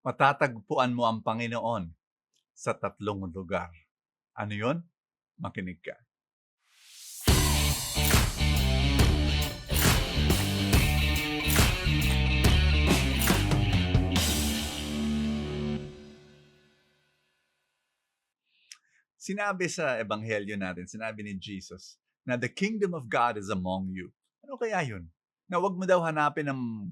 Matatagpuan mo ang Panginoon sa tatlong lugar. Ano yun? Makinig ka. Sinabi sa ebanghelyo natin, sinabi ni Jesus, na the kingdom of God is among you. Ano kaya yun? Na wag mo daw hanapin ang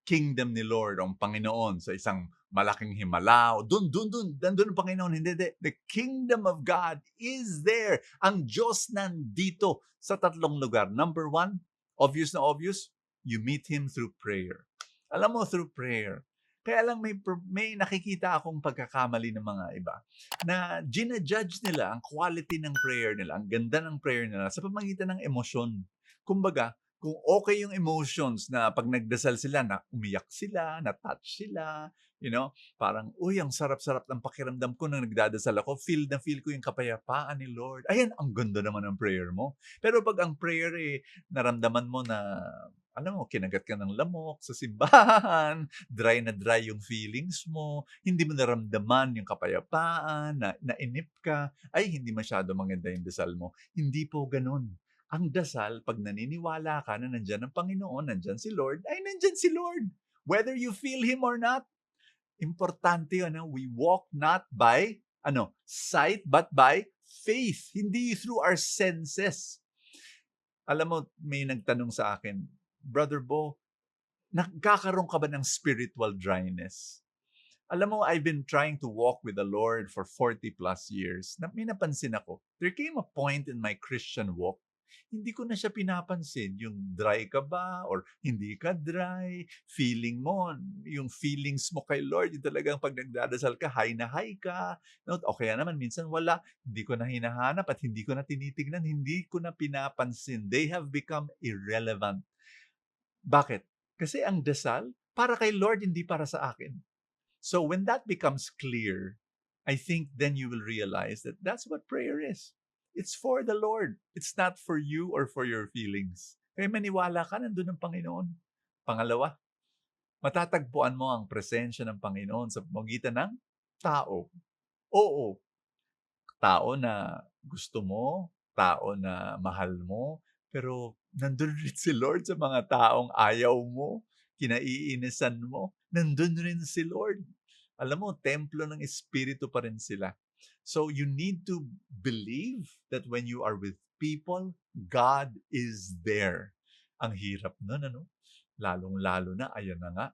kingdom ni Lord, ang Panginoon sa isang malaking himala, o nandun ang Panginoon. Hindi. The kingdom of God is there. Ang Diyos nandito sa tatlong lugar. Number one, obvious na obvious, you meet Him through prayer. Alam mo, through prayer. Kaya lang may nakikita akong pagkakamali ng mga iba na gina-judge nila ang quality ng prayer nila, ang ganda ng prayer nila sa pamamagitan ng emosyon. Kumbaga, kung okay yung emotions na pag nagdasal sila, na umiyak sila, na-touch sila, parang, uy, ang sarap-sarap ng pakiramdam ko nang nagdadasal ako, feel na feel ko yung kapayapaan ni Lord. Ayan, ang ganda naman ng prayer mo. Pero pag ang prayer, naramdaman mo na, kinagat ka ng lamok sa simbahan, dry na dry yung feelings mo, hindi mo naramdaman yung kapayapaan, na nainip ka, ay hindi masyado maganda yung dasal mo. Hindi po ganun. Ang dasal, pag naniniwala ka na nandiyan ang Panginoon, nandiyan si Lord, ay nandiyan si Lord. Whether you feel Him or not, importante yun. We walk not by sight, but by faith. Hindi through our senses. Alam mo, may nagtanong sa akin, Brother Bo, nagkakaroon ka ba ng spiritual dryness? Alam mo, I've been trying to walk with the Lord for 40 plus years. May napansin ako. There came a point in my Christian walk, hindi ko na siya pinapansin. Yung dry ka ba or hindi ka dry, feeling mo, yung feelings mo kay Lord, yung talagang pag nagdadasal ka, high na high ka. No? O kaya naman, minsan wala. Hindi ko na hinahanap at hindi ko na tinitignan, hindi ko na pinapansin. They have become irrelevant. Bakit? Kasi ang dasal, para kay Lord, hindi para sa akin. So when that becomes clear, I think then you will realize that that's what prayer is. It's for the Lord. It's not for you or for your feelings. Kaya maniwala ka, nandun ang Panginoon. Pangalawa, matatagpuan mo ang presensya ng Panginoon sa pamamagitan ng tao. Oo, tao na gusto mo, tao na mahal mo, pero nandun rin si Lord sa mga taong ayaw mo, kinaiinisan mo, nandun rin si Lord. Alam mo, templo ng Espiritu pa rin sila. So you need to believe that when you are with people, God is there. Ang hirap nun, ano? Lalong-lalo na, ayan na nga,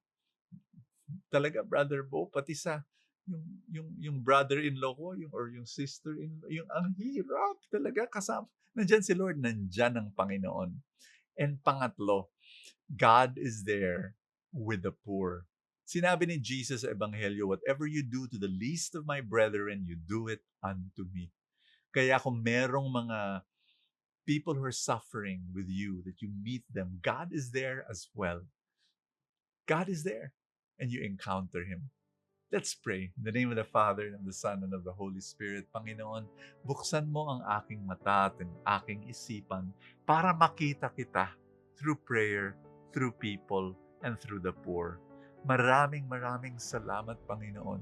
talaga, Brother Bo, pati sa yung brother-in-law ko, yung sister-in-law, yung ang hirap talaga kasama. Nandiyan si Lord, nandiyan ang Panginoon. And pangatlo, God is there with the poor. Sinabi ni Jesus sa Ebanghelyo, whatever you do to the least of my brethren, you do it unto me. Kaya kung merong mga people who are suffering with you, that you meet them, God is there as well. God is there. And you encounter Him. Let's pray. In the name of the Father, and of the Son, and of the Holy Spirit. Panginoon, buksan mo ang aking mata at ang aking isipan para makita kita through prayer, through people, and through the poor. Maraming salamat, Panginoon.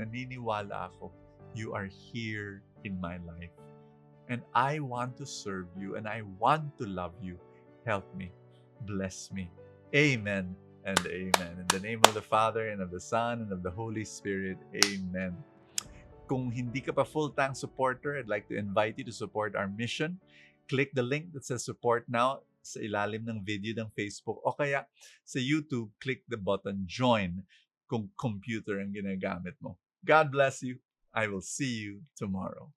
Naniniwala ako, you are here in my life. And I want to serve you, and I want to love you. Help me. Bless me. Amen and amen. In the name of the Father, and of the Son, and of the Holy Spirit. Amen. Kung hindi ka pa full-time supporter, I'd like to invite you to support our mission. Click the link that says support now sa ilalim ng video ng Facebook. O kaya sa YouTube, click the button join kung computer ang ginagamit mo. God bless you. I will see you tomorrow.